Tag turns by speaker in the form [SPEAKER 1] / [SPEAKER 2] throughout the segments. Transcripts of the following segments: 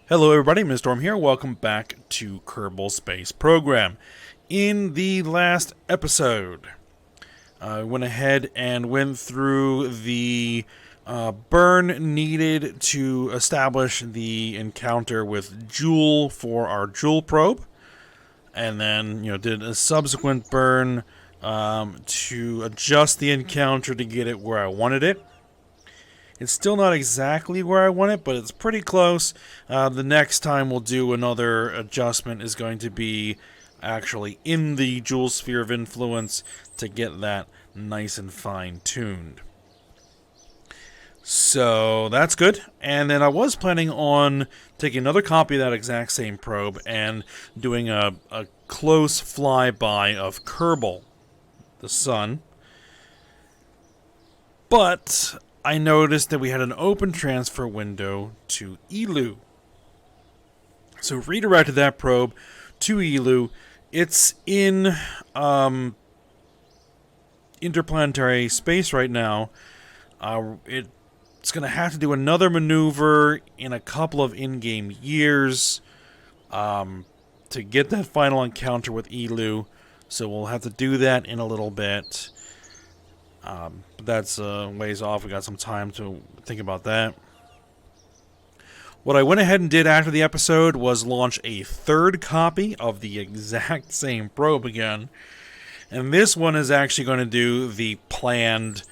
[SPEAKER 1] Hello everybody, Mr. Storm here. Welcome back to Kerbal Space Program. In the last episode, I went ahead and went through the burn needed to establish the encounter with Joule for our Joule probe. And then, did a subsequent burn to adjust the encounter to get it where I wanted it. It's still not exactly where I want it, but it's pretty close. The next time we'll do another adjustment is going to be actually in the Joule Sphere of Influence to get that nice and fine-tuned. So that's good. And then I was planning on taking another copy of that exact same probe and doing a close flyby of Kerbal, the sun. But I noticed that we had an open transfer window to ELU. So redirected that probe to ELU. It's in interplanetary space right now. It's going to have to do another maneuver in a couple of in-game years to get that final encounter with ELU. So we'll have to do that in a little bit. But that's ways off. We got some time to think about that. What I went ahead and did after the episode was launch a third copy of the exact same probe again. And this one is actually going to do the planned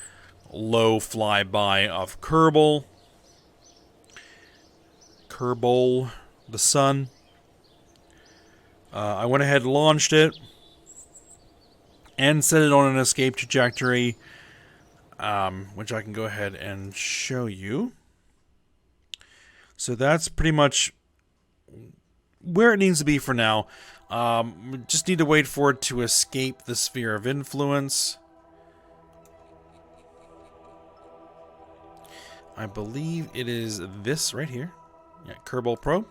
[SPEAKER 1] low flyby of Kerbal, the sun. I went ahead and launched it and set it on an escape trajectory, which I can go ahead and show you. So that's pretty much where it needs to be for now. We just need to wait for it to escape the sphere of influence. I believe it is this right here. Yeah, Kerbal Probe.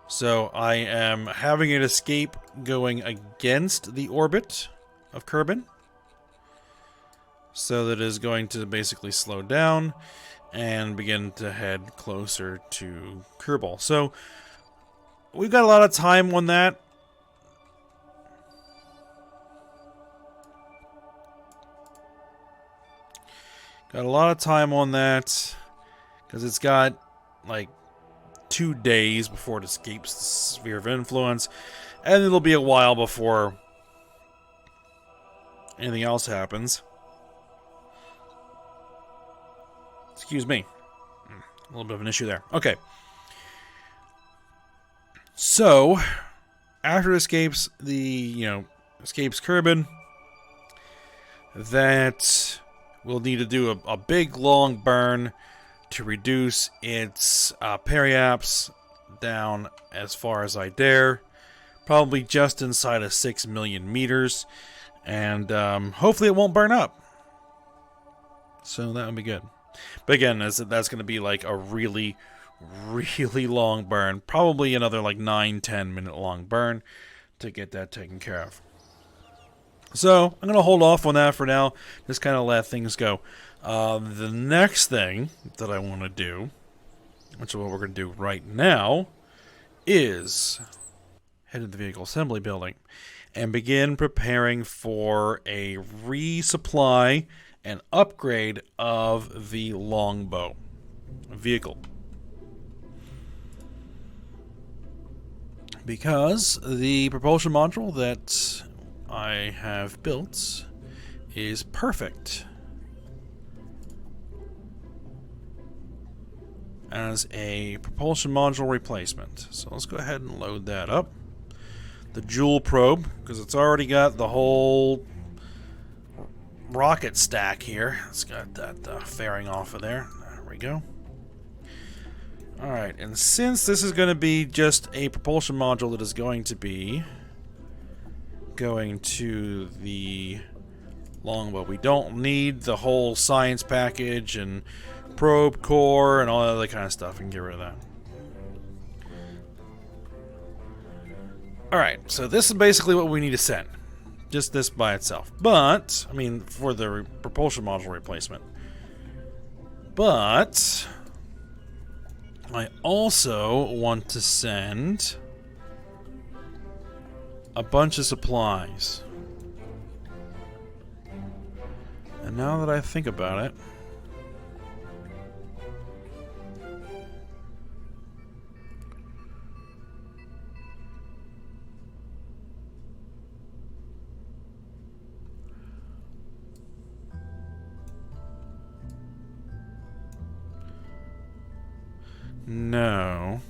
[SPEAKER 1] So I am having it escape going against the orbit of Kerbin. So that it is going to basically slow down and begin to head closer to Kerbal. So we've got a lot of time on that. Got a lot of time on that because it's got like 2 days before it escapes the sphere of influence, and it'll be a while before anything else happens. Excuse me. A little bit of an issue there. Okay. So, after it escapes escapes Kerbin, that we'll need to do a big long burn to reduce its periaps down as far as I dare. Probably just inside of 6 million meters. And hopefully it won't burn up. So that would be good. But again, that's going to be like a really, really long burn. Probably another like 9-10 minute long burn to get that taken care of. So I'm going to hold off on that for now. Just kind of let things go. The next thing that I want to do, which is what we're going to do right now, is head to the vehicle assembly building and begin preparing for a resupply and upgrade of the Longbow vehicle. Because the propulsion module that I have built is perfect as a propulsion module replacement. So let's go ahead and load that up. The Joule probe, because it's already got the whole rocket stack here. It's got that fairing off of there. There we go. Alright, and since this is going to be just a propulsion module that is going to be going to the Longbow, we don't need the whole science package and probe core and all that other kind of stuff. We can get rid of that. Alright, so this is basically what we need to send. Just this by itself. But, I mean, for the propulsion module replacement. But I also want to send a bunch of supplies. And now that I think about it, no.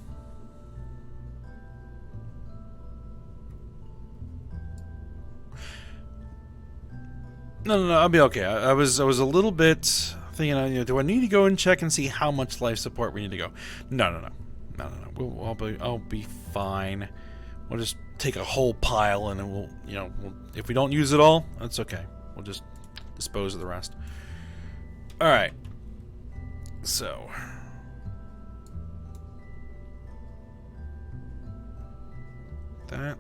[SPEAKER 1] No, I'll be okay. I was a little bit thinking, do I need to go and check and see how much life support we need to go? No. I'll be fine. We'll just take a whole pile and then we'll, if we don't use it all, that's okay. We'll just dispose of the rest. All right. So. That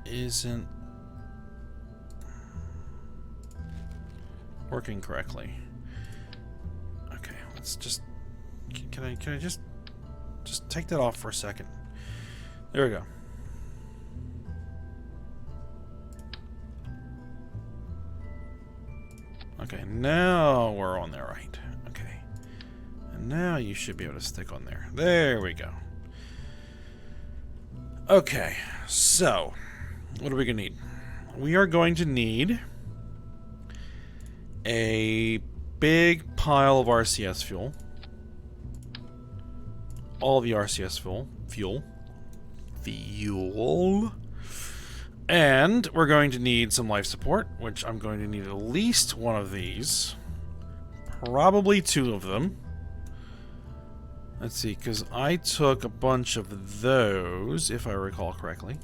[SPEAKER 1] isn't working correctly. Okay, let's just can I just take that off for a second. There we go. Okay, now we're on there right. Okay. And now you should be able to stick on there. There we go. Okay, so what are we gonna need? We are going to need a big pile of RCS fuel. All the RCS fuel. And we're going to need some life support, which I'm going to need at least one of these. Probably two of them. Let's see, because I took a bunch of those, if I recall correctly.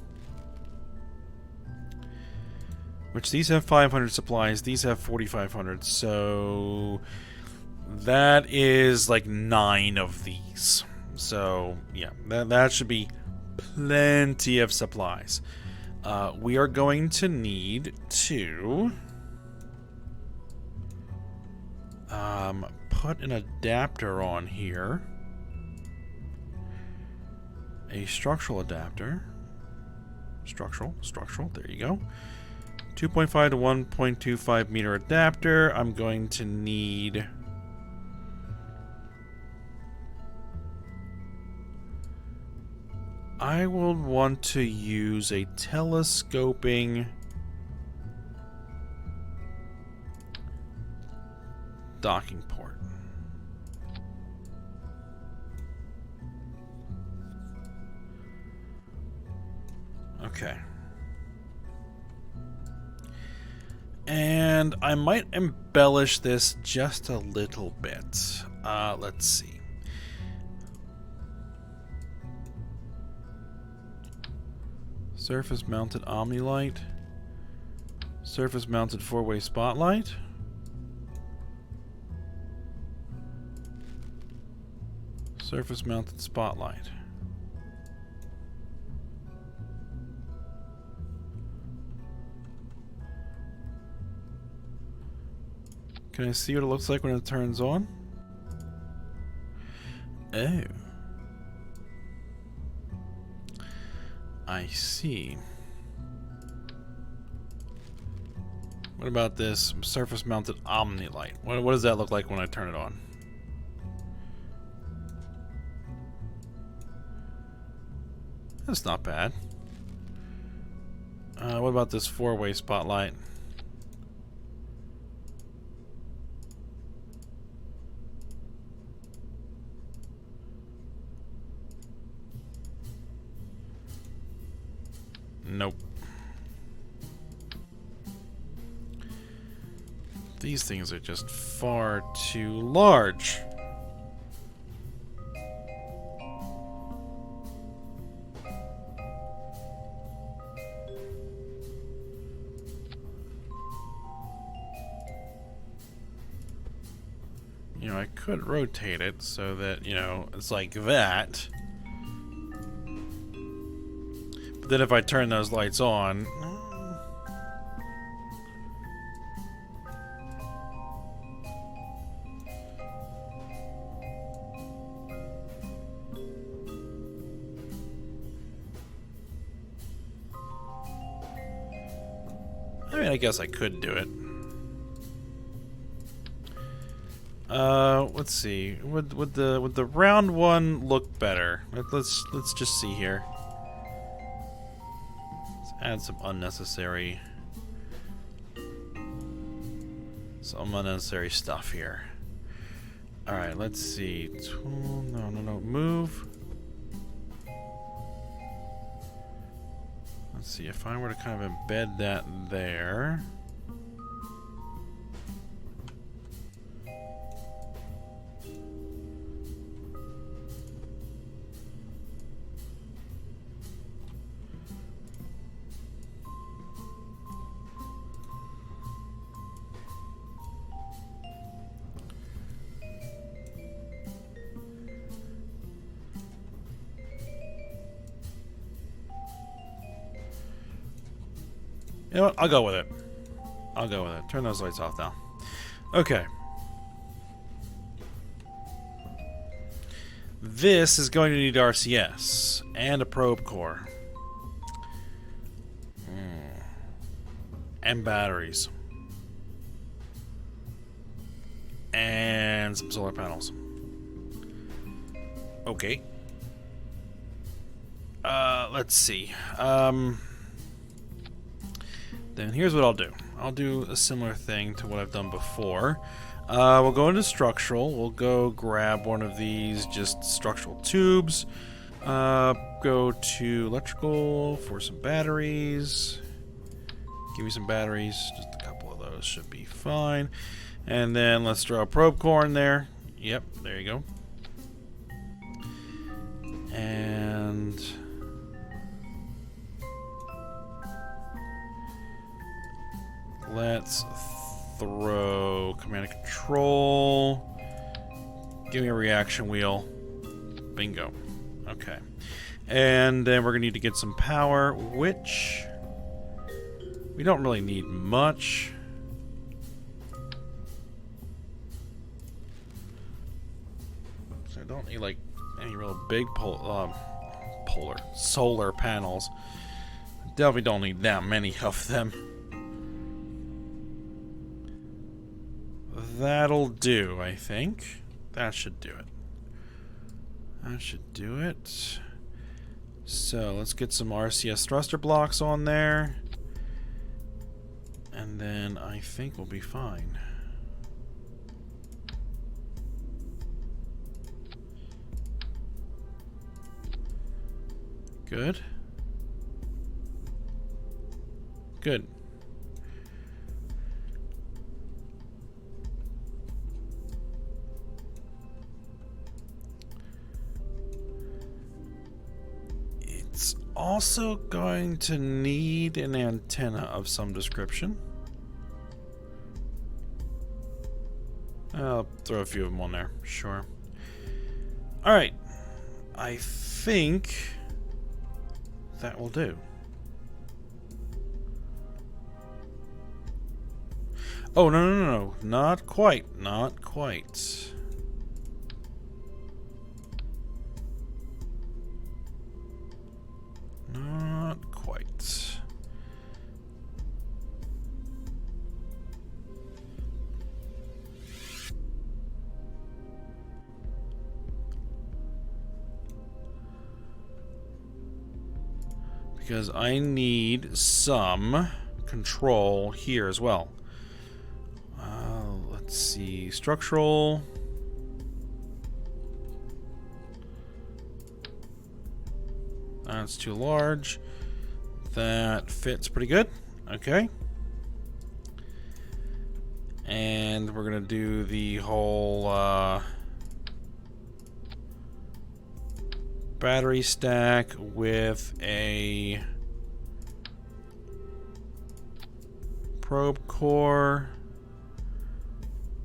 [SPEAKER 1] Which these have 500 supplies, these have 4,500, so that is like 9 of these. So, yeah, that should be plenty of supplies. We are going to need to put an adapter on here. A structural adapter. Structural, there you go. 2.5 to 1.25 meter adapter. I'm going to need I will want to use a telescoping docking port. Okay. And I might embellish this just a little bit. Let's see. Surface mounted Omnilight. Surface mounted 4-way spotlight. Surface mounted spotlight. Can I see what it looks like when it turns on? Oh. I see. What about this surface mounted Omnilight? What does that look like when I turn it on? That's not bad. What about this 4-way spotlight? Nope. These things are just far too large. You know, I could rotate it so that, you know, it's like that. But then if I turn those lights on... I mean, I guess I could do it. Let's see. Would the round one look better? Let's just see here. Let's add some unnecessary stuff here. All right, let's see. No, move. Let's see if I were to kind of embed that there. You know what? I'll go with it. Turn those lights off now. Okay. This is going to need RCS and a probe core. And batteries. And some solar panels. Okay. Let's see. Then here's what I'll do. I'll do a similar thing to what I've done before. We'll go into structural. We'll go grab one of these just structural tubes. Go to electrical for some batteries. Give me some batteries. Just a couple of those should be fine. And then let's throw a probe core in there. Yep, there you go. And let's throw command and control. Give me a reaction wheel. Bingo. Okay. And then we're going to need to get some power, which we don't really need much. So I don't need like any real big solar panels. Definitely don't need that many of them. That'll do, I think. That should do it. That should do it. So let's get some RCS thruster blocks on there. And then I think we'll be fine. Good. Good. It's also going to need an antenna of some description. I'll throw a few of them on there, sure. Alright, I think that will do. Oh, no, not quite, not quite. Not quite. Because I need some control here as well. Let's see, structural. That's too large. That fits pretty good. Okay. And we're gonna do the whole battery stack with a probe core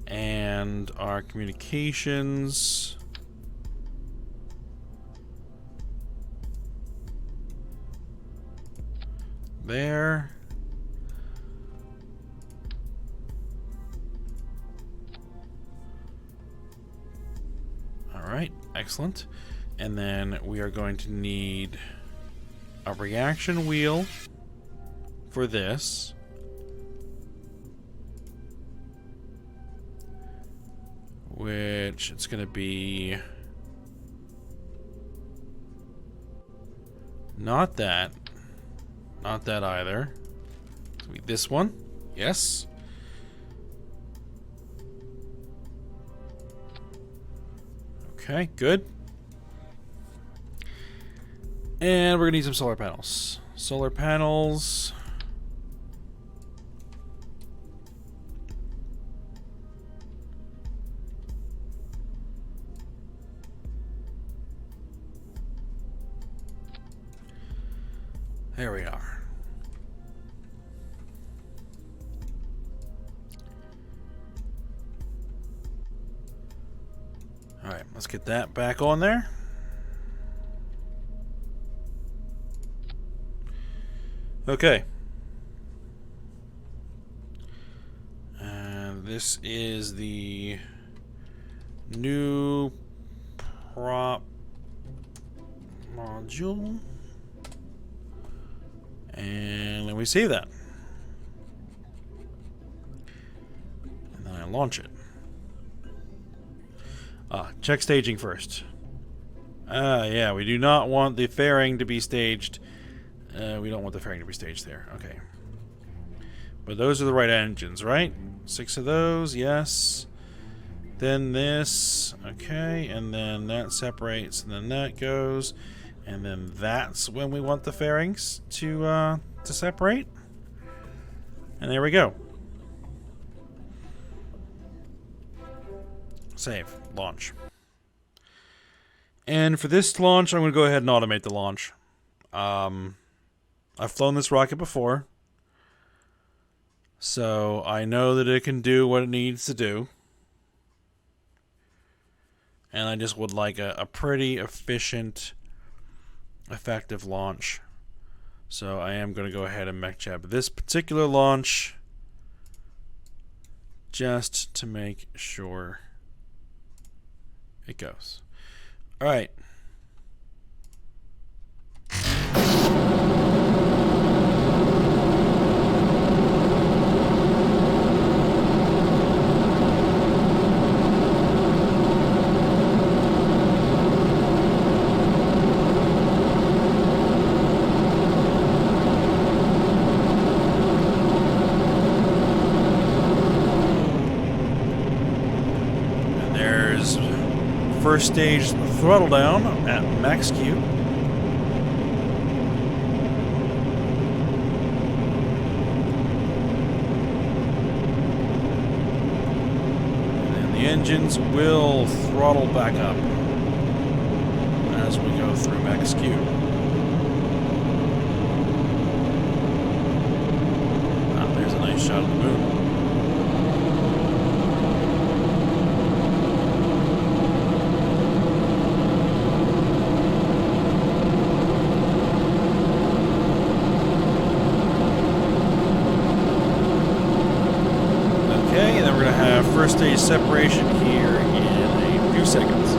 [SPEAKER 1] and our communications. There. All right, excellent. And then we are going to need a reaction wheel for this. which it's going to be not that either. It's going to be this one. Yes. Okay, good. And we're going to need some solar panels. Solar panels. There we are. Alright, let's get that back on there. Okay. And this is the new prop module. And then we save that. And then I launch it. Check staging first. Yeah, we do not want the fairing to be staged. We don't want the fairing to be staged there. Okay. But those are the right engines, right? 6 of those, yes. Then this, okay, and then that separates, and then that goes, and then that's when we want the fairings to separate. And there we go. Save. Launch. And for this launch, I'm going to go ahead and automate the launch. I've flown this rocket before, so I know that it can do what it needs to do. And I just would like a pretty efficient, effective launch. So I am going to go ahead and MechJeb this particular launch just to make sure it goes. All right. First stage throttle down at max Q. And then the engines will throttle back up as we go through max Q. There's a nice shot of the moon. First stage separation here in a few seconds.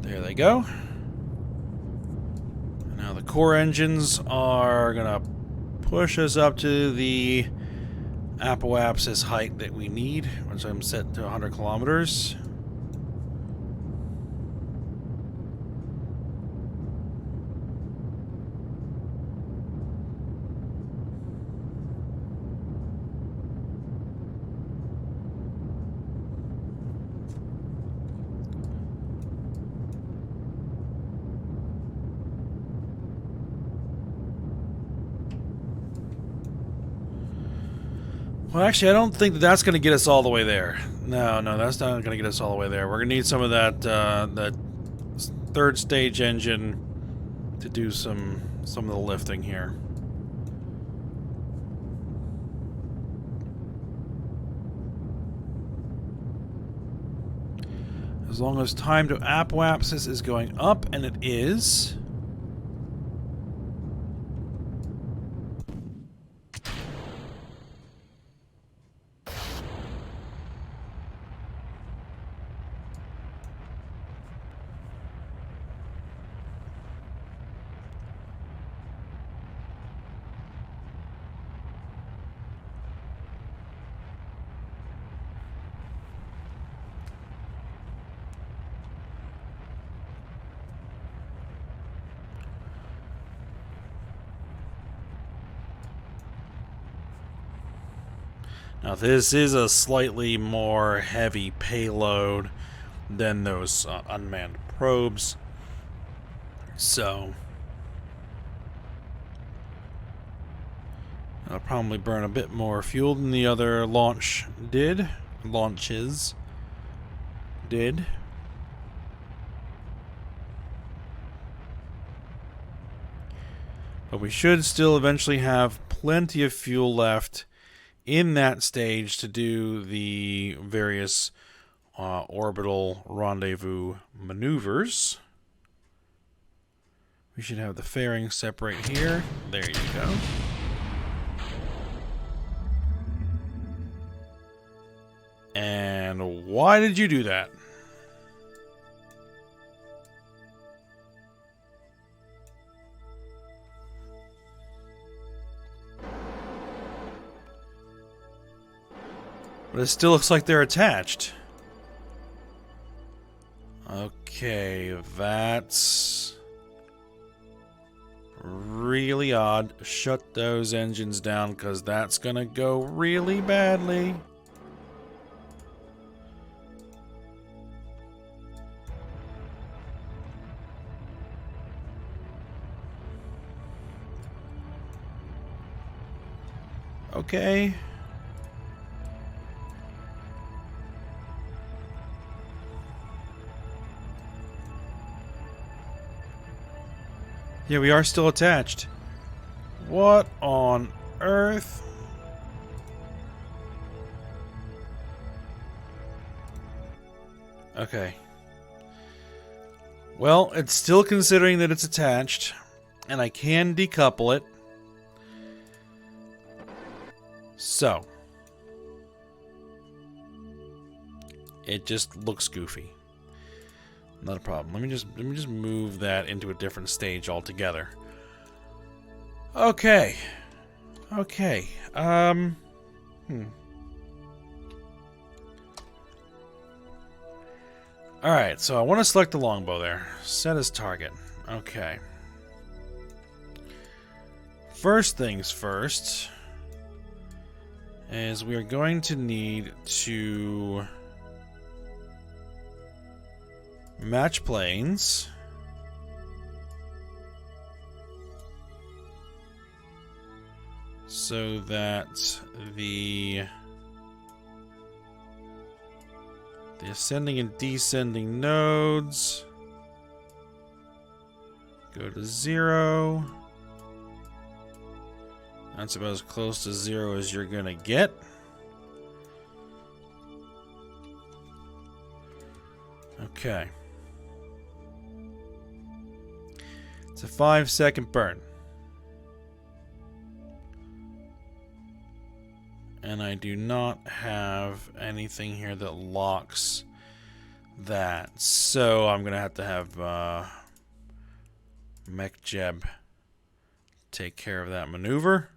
[SPEAKER 1] There they go. And now the core engines are gonna push us up to the apoapsis height that we need, once I'm set to 100 kilometers. Well, actually, I don't think that's going to get us all the way there. No, that's not going to get us all the way there. We're going to need some of that third stage engine to do some of the lifting here. As long as time to apoapsis is going up, and it is. Now this is a slightly more heavy payload than those unmanned probes, so it'll probably burn a bit more fuel than the other launches did. But we should still eventually have plenty of fuel left in that stage to do the various orbital rendezvous maneuvers. We should have the fairings separate here. There you go. And why did you do that? But it still looks like they're attached. Okay, that's really odd. Shut those engines down, because that's gonna go really badly. Okay. Yeah, we are still attached. What on earth? Okay. Well, it's still considering that it's attached, and I can decouple it. So, it just looks goofy. Not a problem. Let me just move that into a different stage altogether. Okay. Okay. Alright, so I want to select the longbow there. Set as target. Okay. First things first is we are going to need to match planes. So that the ascending and descending nodes go to 0. That's about as close to 0 as you're gonna get. Okay. It's a 5-second burn. And I do not have anything here that locks that. So I'm going to have MechJeb take care of that maneuver.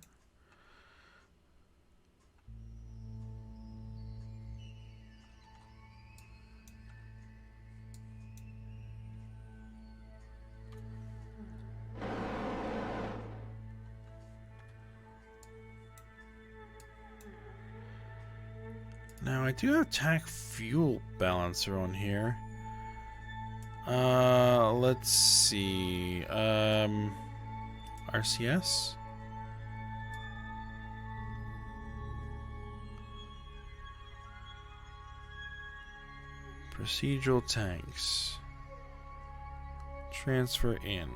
[SPEAKER 1] Now I do have attack fuel balancer on here. Let's see. RCS? Procedural tanks. Transfer in.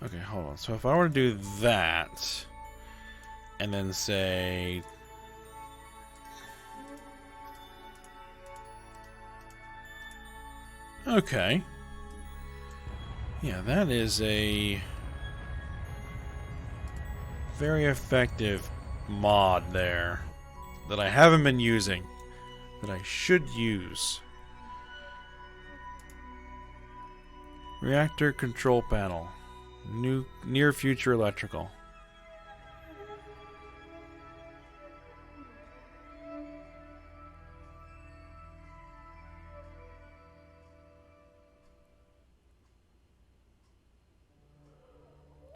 [SPEAKER 1] Okay, hold on. So if I were to do that, and then say... Okay. Yeah, that is a very effective mod there that I haven't been using, that I should use. Reactor control panel. Near future electrical.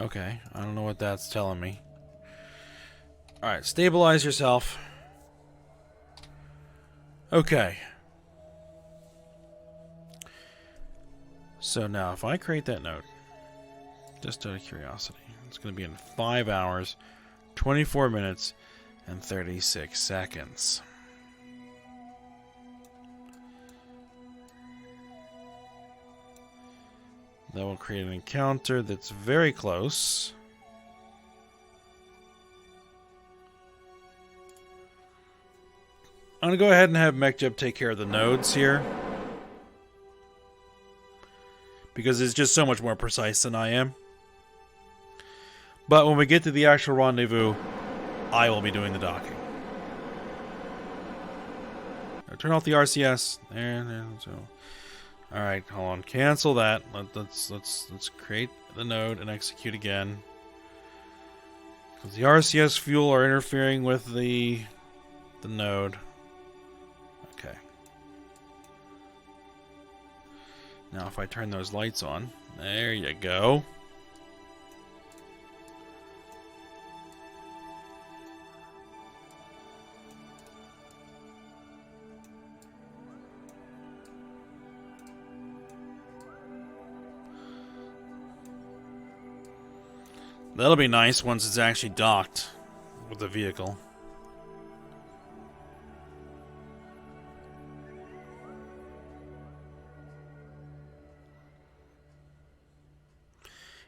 [SPEAKER 1] Okay, I don't know what that's telling me. Alright, stabilize yourself. Okay. So now, if I create that node, just out of curiosity, it's going to be in 5 hours, 24 minutes, and 36 seconds. That will create an encounter that's very close. I'm going to go ahead and have MechJeb take care of the nodes here, because it's just so much more precise than I am. But when we get to the actual rendezvous, I will be doing the docking. Now turn off the RCS. There. So, all right, hold on. Cancel that. Let's create the node and execute again. Because the RCS fuel are interfering with the node. Okay. Now if I turn those lights on, there you go. That'll be nice once it's actually docked with the vehicle.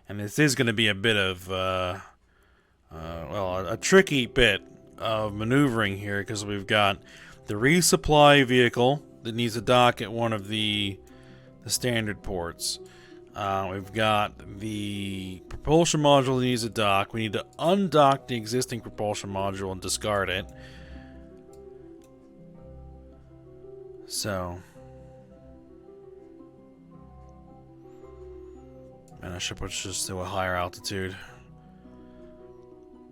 [SPEAKER 1] And this is going to be a bit of, well, a tricky bit of maneuvering here, because we've got the resupply vehicle that needs to dock at one of the standard ports. We've got the propulsion module that needs to dock. We need to undock the existing propulsion module and discard it. So, man, I should push this to a higher altitude.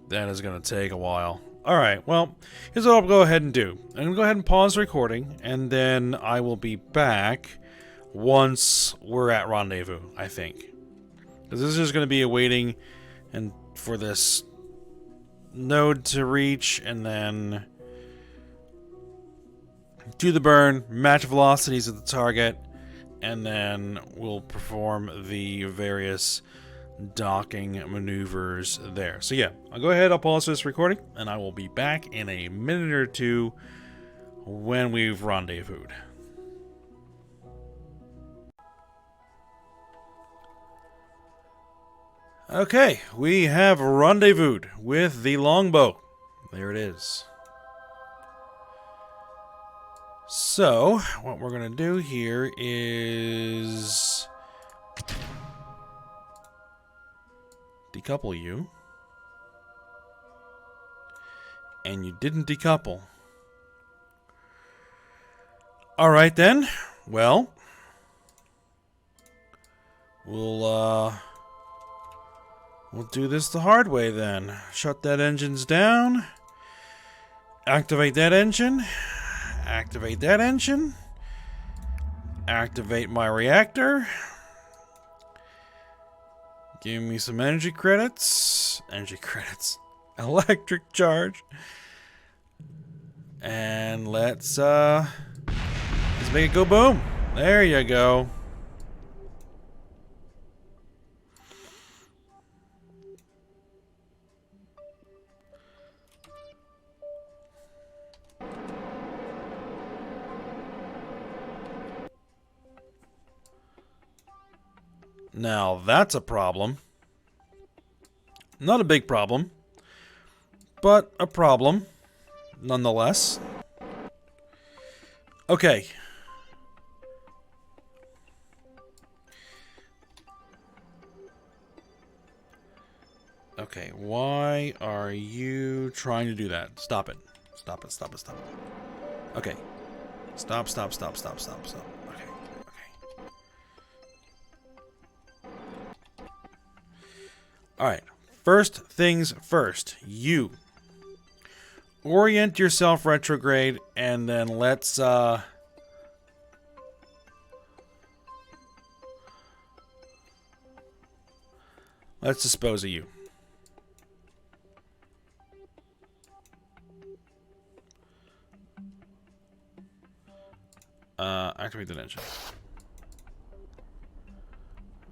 [SPEAKER 1] That is going to take a while. Alright, well, here's what I'll go ahead and do. I'm going to go ahead and pause the recording, and then I will be back once we're at rendezvous, I think. Because this is just going to be a waiting and for this node to reach, and then do the burn, match velocities at the target, and then we'll perform the various docking maneuvers there. So yeah, I'll go ahead, I'll pause this recording, and I will be back in a minute or two when we've rendezvoused. Okay, we have rendezvoused with the Longbow. There it is. So, what we're going to do here is decouple you. And you didn't decouple. Alright then. Well, we'll do this the hard way then. Shut that engines down. Activate that engine. Activate that engine. Activate my reactor. Give me some energy credits. Energy credits. Electric charge. And let's make it go boom. There you go. Now, that's a problem. Not a big problem, but a problem, nonetheless. Okay. Okay, why are you trying to do that? Stop it. Stop it, stop it, stop it. Okay. Stop. Okay. Alright, first things first. You orient yourself retrograde, and then let's Let's dispose of you. Activate the engine.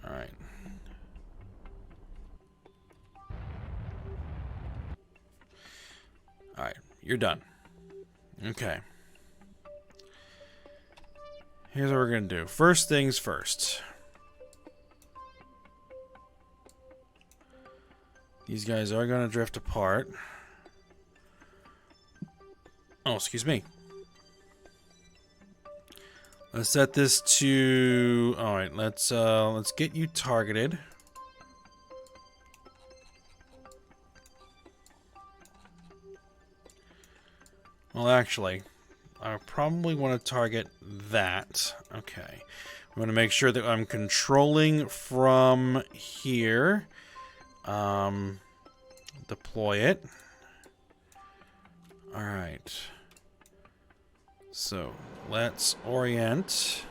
[SPEAKER 1] Alright. Alright, you're done. Okay. Here's what we're going to do. First things first. These guys are going to drift apart. Oh, excuse me. Let's set this to... Alright, let's get you targeted. Well, actually, I probably want to target that. Okay. I'm going to make sure that I'm controlling from here. Deploy it. Alright. So, let's orient.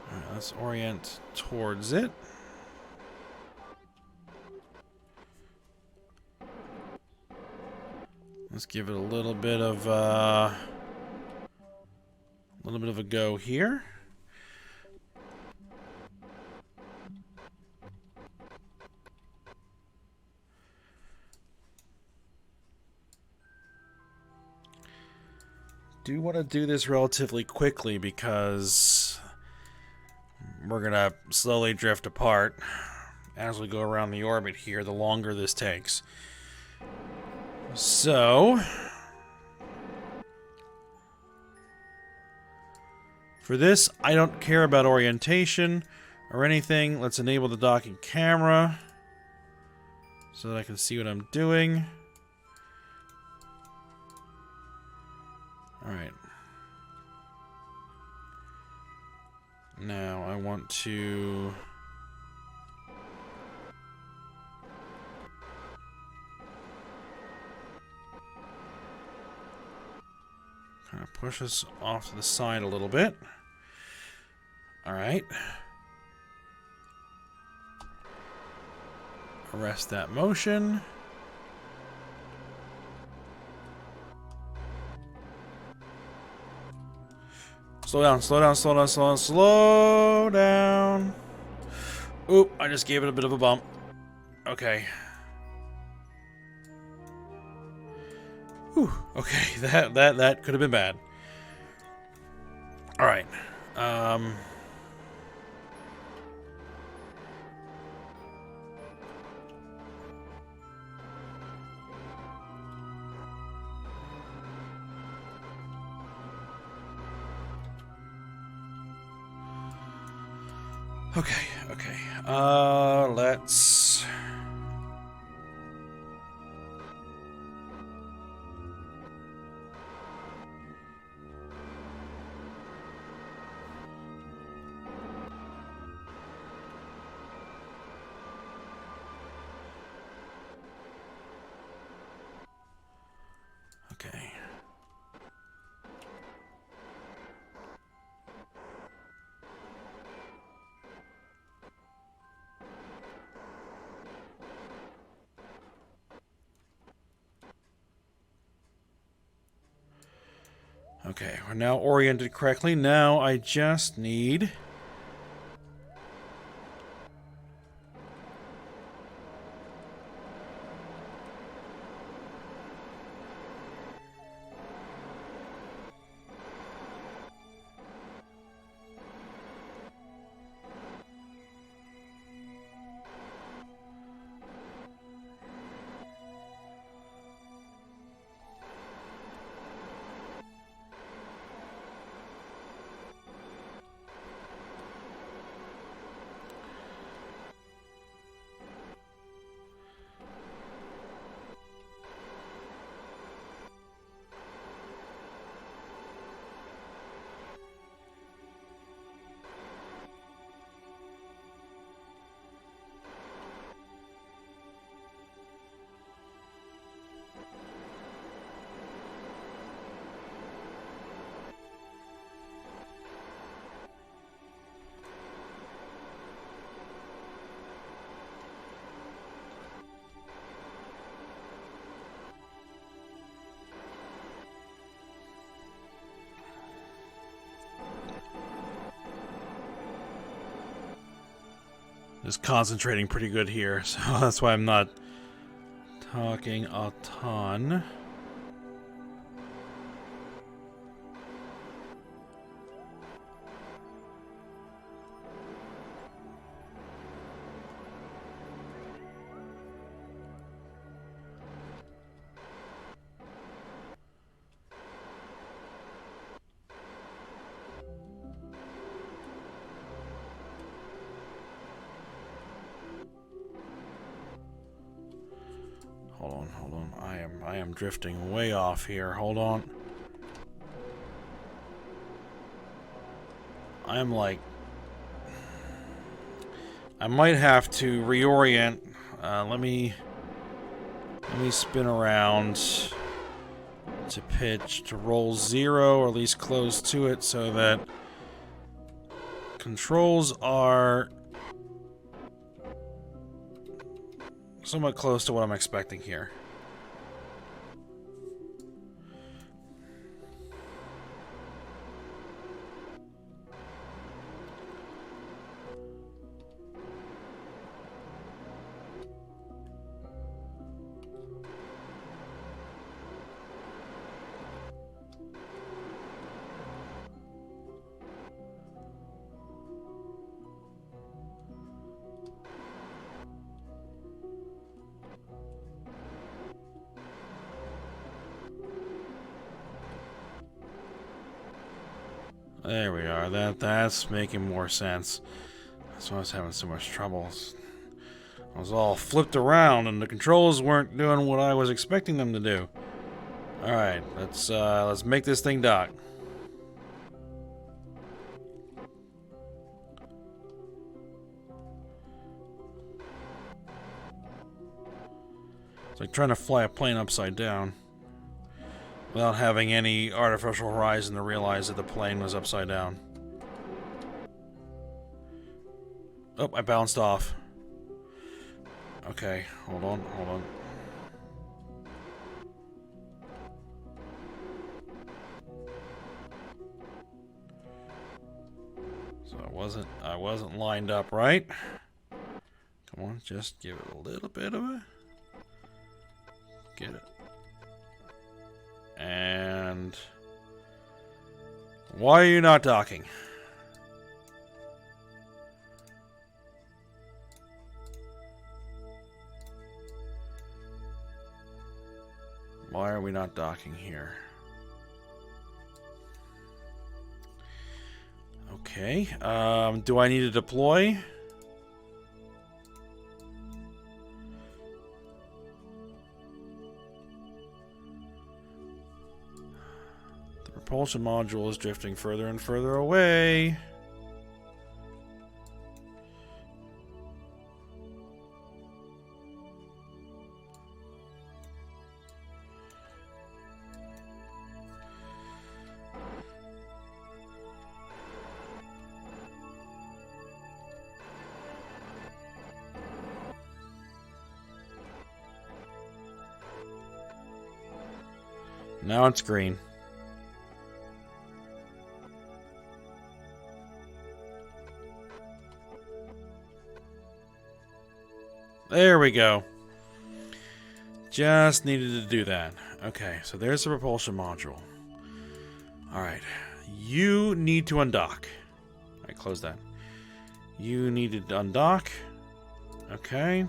[SPEAKER 1] Alright, let's orient towards it. Let's give it a little bit of a go here. Do want to do this relatively quickly because we're gonna slowly drift apart as we go around the orbit here, the longer this takes. So, for this, I don't care about orientation or anything. Let's enable the docking camera so that I can see what I'm doing. Alright. Now, I want to... kind of push us off to the side a little bit. Alright. Arrest that motion. Slow down, slow down, slow down, slow down, slow down. Oop, I just gave it a bit of a bump. Okay. Whew, okay, that could have been bad. Alright. Okay. Let's... Okay. Okay, we're now oriented correctly. Now I just need... Just concentrating pretty good here, so that's why I'm not talking a ton. Hold on. I am drifting way off here. Hold on. I'm like... I might have to reorient. Let me spin around to pitch, to roll 0, or at least close to it, so that controls are somewhat close to what I'm expecting here. There we are. That's making more sense. That's why I was having so much trouble. I was all flipped around, and the controls weren't doing what I was expecting them to do. All right, let's make this thing dock. It's like trying to fly a plane upside down without having any artificial horizon to realize that the plane was upside down. Oh, I bounced off. Okay, hold on. So I wasn't lined up right. Come on, just give it a little bit of a... Get it. And... Why are you not docking? Why are we not docking here? Okay. Do I need to deploy? The propulsion module is drifting further and further away. Now it's green. There we go. Just needed to do that. Okay, so there's the propulsion module. Alright. You need to undock. Alright, close that. You need to undock. Okay.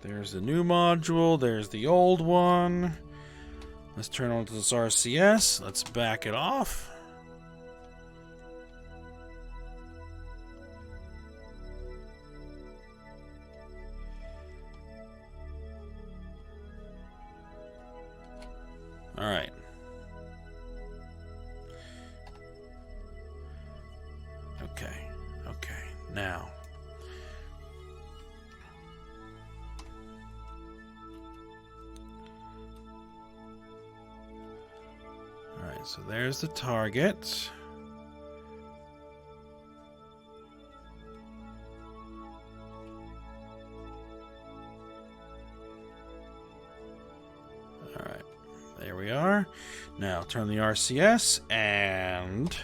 [SPEAKER 1] There's the new module. There's the old one. Let's turn on to this RCS. Let's back it off. All right. Okay. Now. Alright, so there's the target. Alright, there we are. Now turn the RCS and...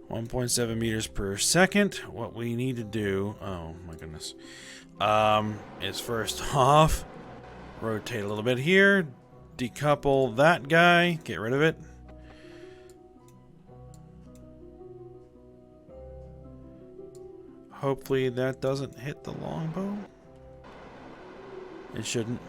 [SPEAKER 1] 1.7 meters per second. What we need to do, oh my goodness, is first off, rotate a little bit here, decouple that guy, get rid of it. Hopefully that doesn't hit the longbow. It shouldn't.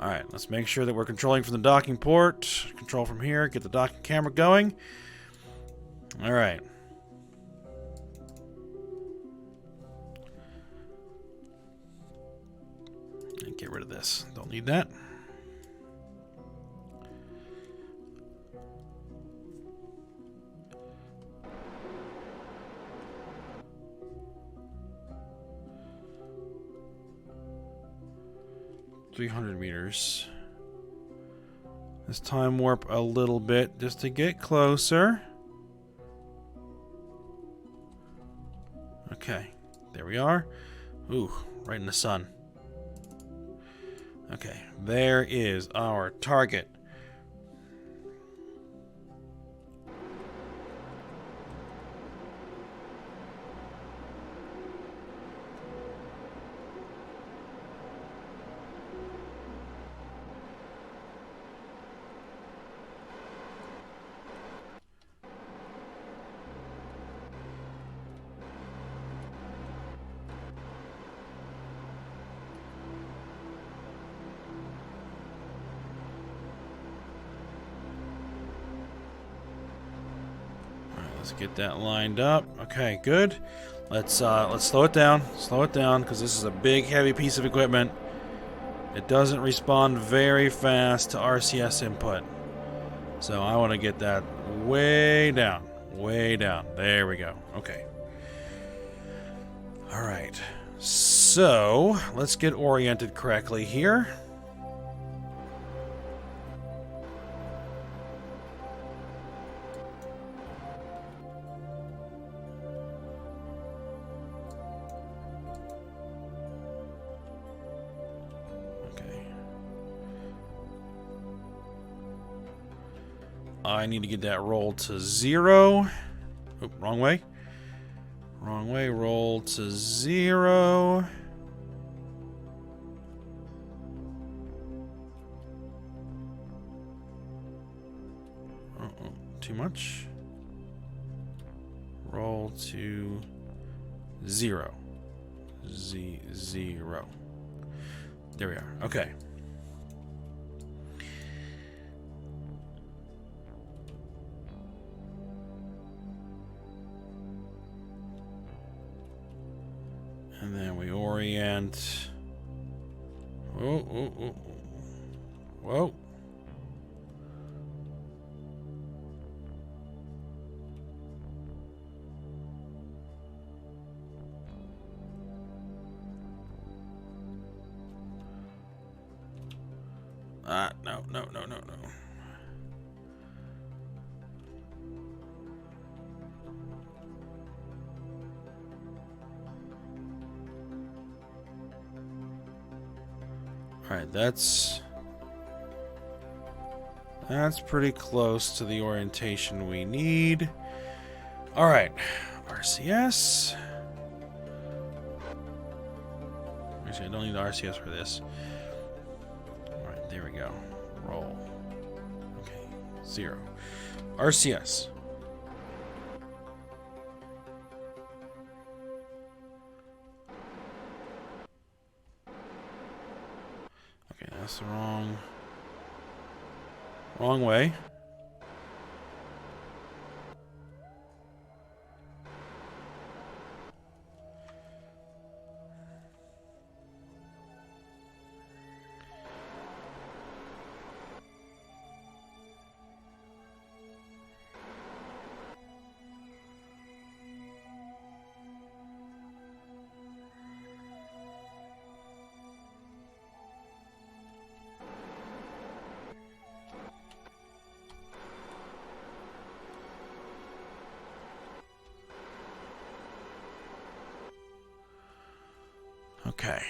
[SPEAKER 1] Alright, let's make sure that we're controlling from the docking port. Control from here, get the docking camera going. Alright. And get rid of this. Don't need that. $300 Let's time warp a little bit just to get closer. Okay, there we are. Ooh, right in the sun. Okay, there is our target. Let's get that lined up. Okay, good. Let's slow it down. Slow it down, because this is a big, heavy piece of equipment. It doesn't respond very fast to RCS input. So I want to get that way down. Way down. There we go. Okay. Alright. So, let's get oriented correctly here. I need to get that roll to 0. Oh, wrong way. Wrong way. Roll to 0. Too much. Roll to 0. 0. There we are. Okay. And then we orient. Oh. Whoa. No. Alright, that's pretty close to the orientation we need. Alright, RCS. Actually, I don't need the RCS for this. Alright, there we go. Roll. Okay, 0. RCS. That's the wrong way. Okay.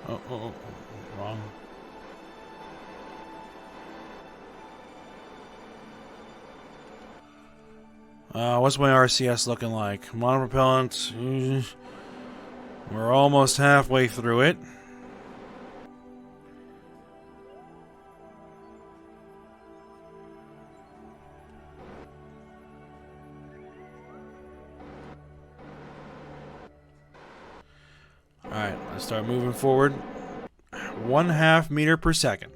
[SPEAKER 1] Oh, wrong. What's my RCS looking like? Monopropellant. We're almost halfway through it. Alright, let's start moving forward. 1/2 meter per second.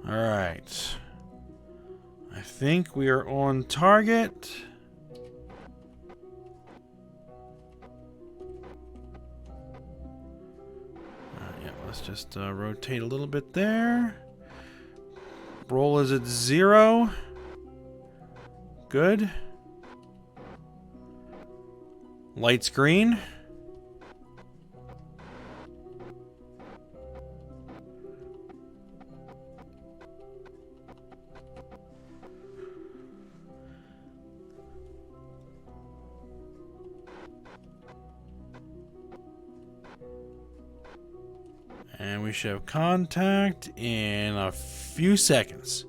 [SPEAKER 1] Alright. I think we are on target. Yeah, let's just rotate a little bit there. Roll is at 0. Good. Lights green. And we should have contact in a few seconds.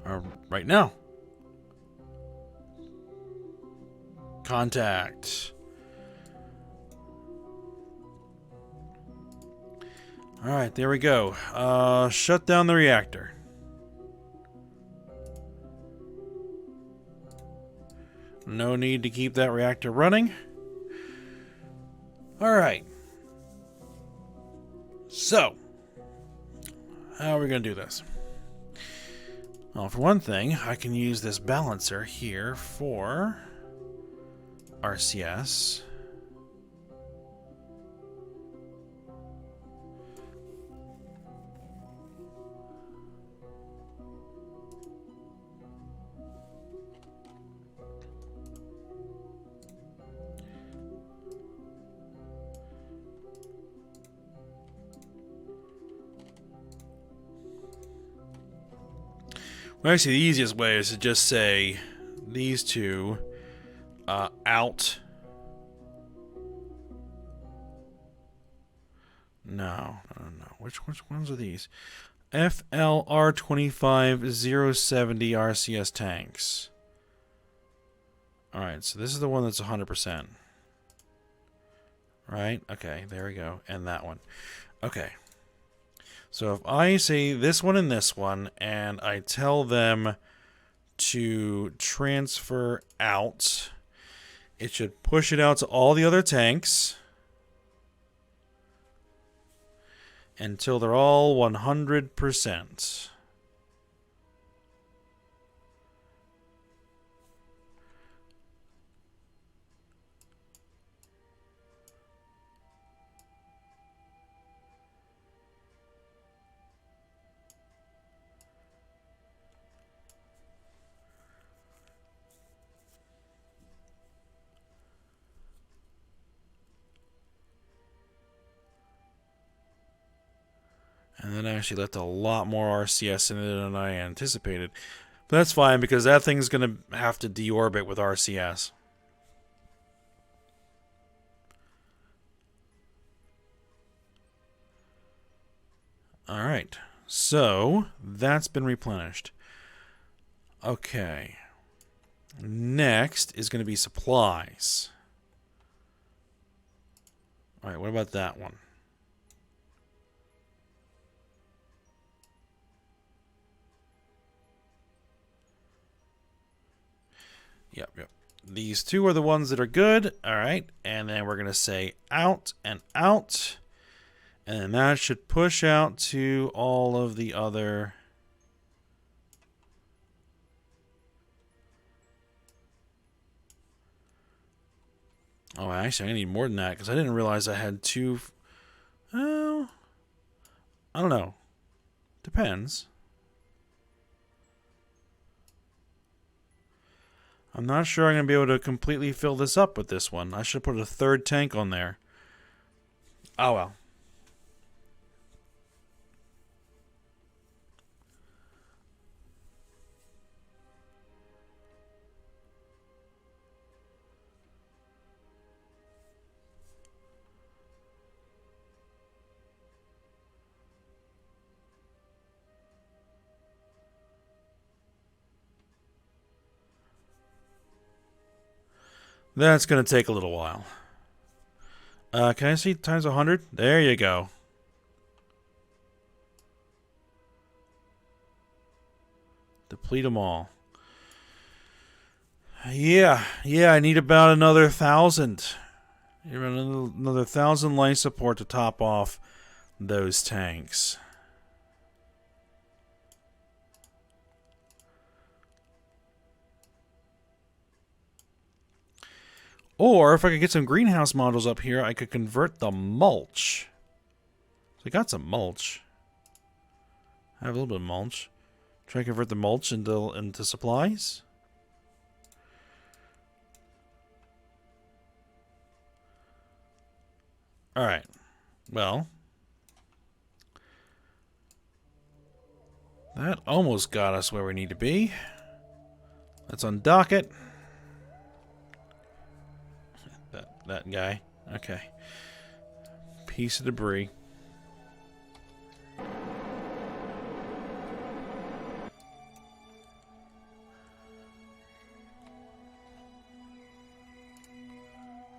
[SPEAKER 1] Or right now. Contact. Alright, there we go. Shut down the reactor. No need to keep that reactor running. Alright. So, how are we going to do this? Well, for one thing, I can use this balancer here for RCS. Well, actually, the easiest way is to just say these two out. No. Which ones are these? FLR25070 RCS tanks. Alright, so this is the one that's 100%. Right? Okay, there we go. And that one. Okay. So if I say this one and this one, and I tell them to transfer out, it should push it out to all the other tanks until they're all 100%. And then I actually left a lot more RCS in it than I anticipated. But that's fine, because that thing's going to have to deorbit with RCS. Alright, so that's been replenished. Okay. Next is going to be supplies. Alright, what about that one? Yep. These two are the ones that are good. Alright, and then we're going to say out and out. And then that should push out to all of the other Oh, actually, I need more than that because I didn't realize I had two. Oh, I don't know. Depends. I'm not sure I'm going to be able to completely fill this up with this one. I should put a third tank on there. Oh, well. That's going to take a little while. Can I see times 100? There you go. Deplete them all. Yeah, I need about another 1,000. Another 1,000 life support to top off those tanks. Or if I could get some greenhouse modules up here, I could convert the mulch. So I got some mulch. I have a little bit of mulch. Try to convert the mulch into supplies. Alright. Well. That almost got us where we need to be. Let's undock it. That guy. Okay. Piece of debris.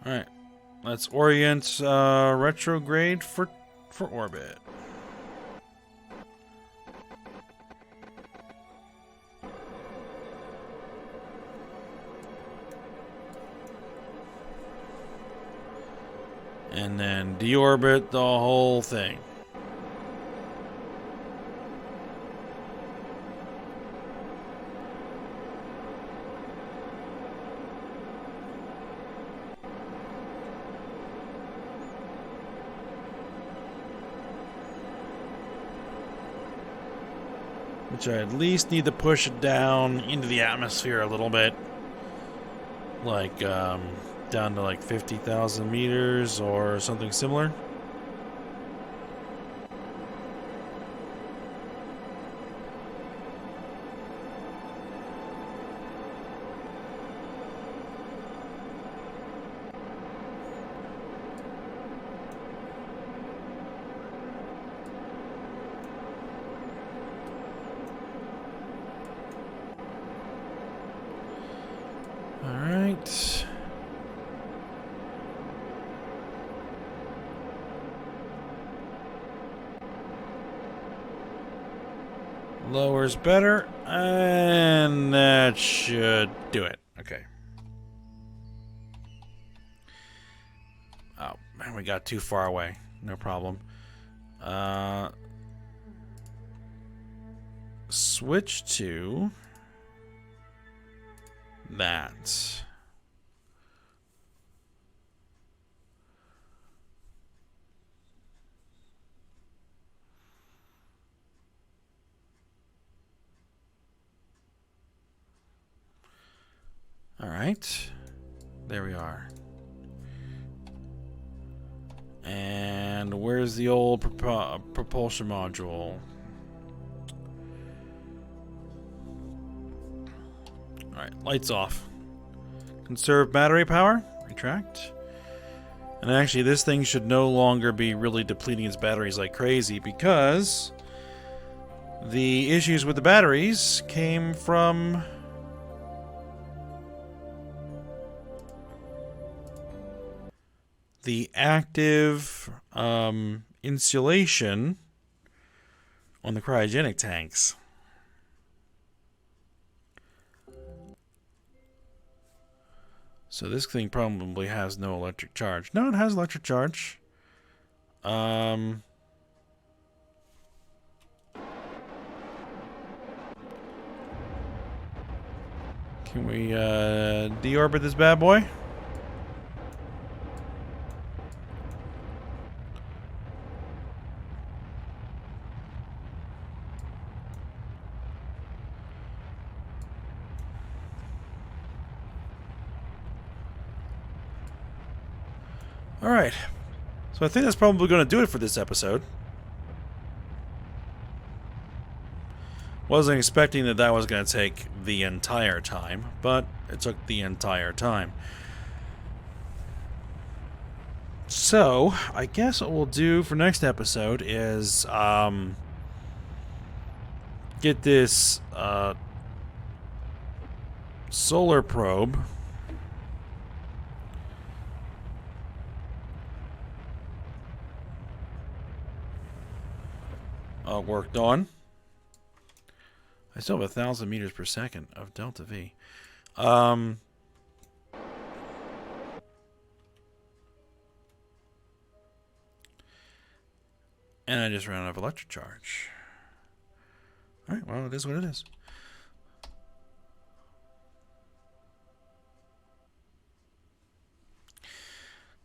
[SPEAKER 1] Alright. Let's orient retrograde for orbit. And then deorbit the whole thing. Which I at least need to push it down into the atmosphere a little bit. Like, down to like 50,000 meters or something similar. All right. Lower's better, and that should do it. Okay. Oh, man, we got too far away. No problem. Switch to that. All right, there we are. And where's the old propulsion module? All right, lights off. Conserve battery power, retract. And actually, this thing should no longer be really depleting its batteries like crazy because the issues with the batteries came from the active insulation on the cryogenic tanks. So this thing probably has no electric charge. No, it has electric charge. Can we deorbit this bad boy? Alright. So I think that's probably going to do it for this episode. Wasn't expecting that that was going to take the entire time, but it took the entire time. So, I guess what we'll do for next episode is get this solar probe worked on. I still have 1,000 meters per second of delta V. And I just ran out of electric charge. Alright, well, it is what it is.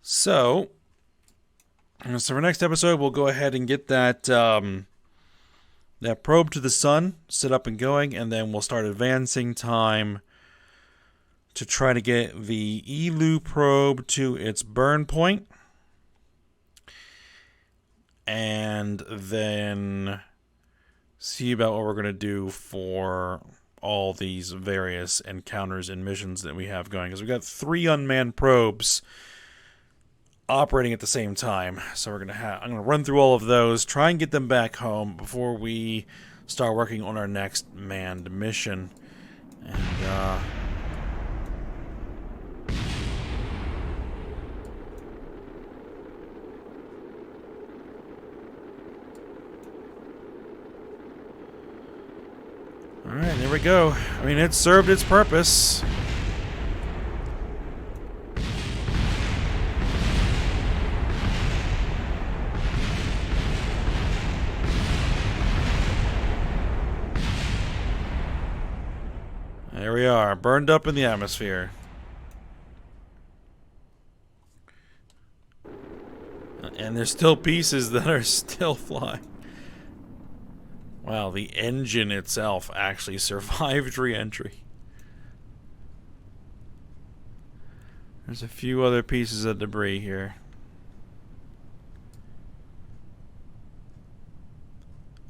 [SPEAKER 1] So for next episode, we'll go ahead and get that that probe to the sun set up and going, and then we'll start advancing time to try to get the ELU probe to its burn point. And then see about what we're going to do for all these various encounters and missions that we have going. Because we've got 3 unmanned probes operating at the same time. So I'm going to run through all of those, try and get them back home before we start working on our next manned mission. And, alright, there we go. I mean, it served its purpose. There we are, burned up in the atmosphere. And there's still pieces that are still flying. Wow, the engine itself actually survived re-entry. There's a few other pieces of debris here.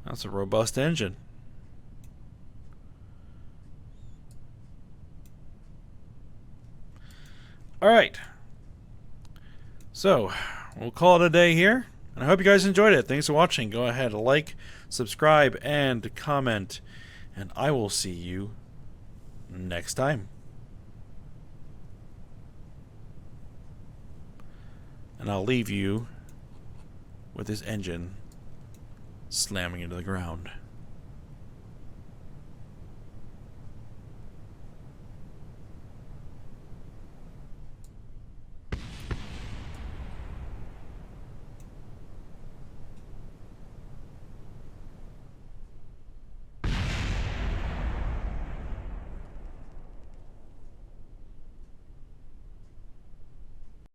[SPEAKER 1] That's a robust engine. Alright. So, we'll call it a day here. And I hope you guys enjoyed it. Thanks for watching. Go ahead, like, subscribe, and comment. And I will see you next time. And I'll leave you with this engine slamming into the ground.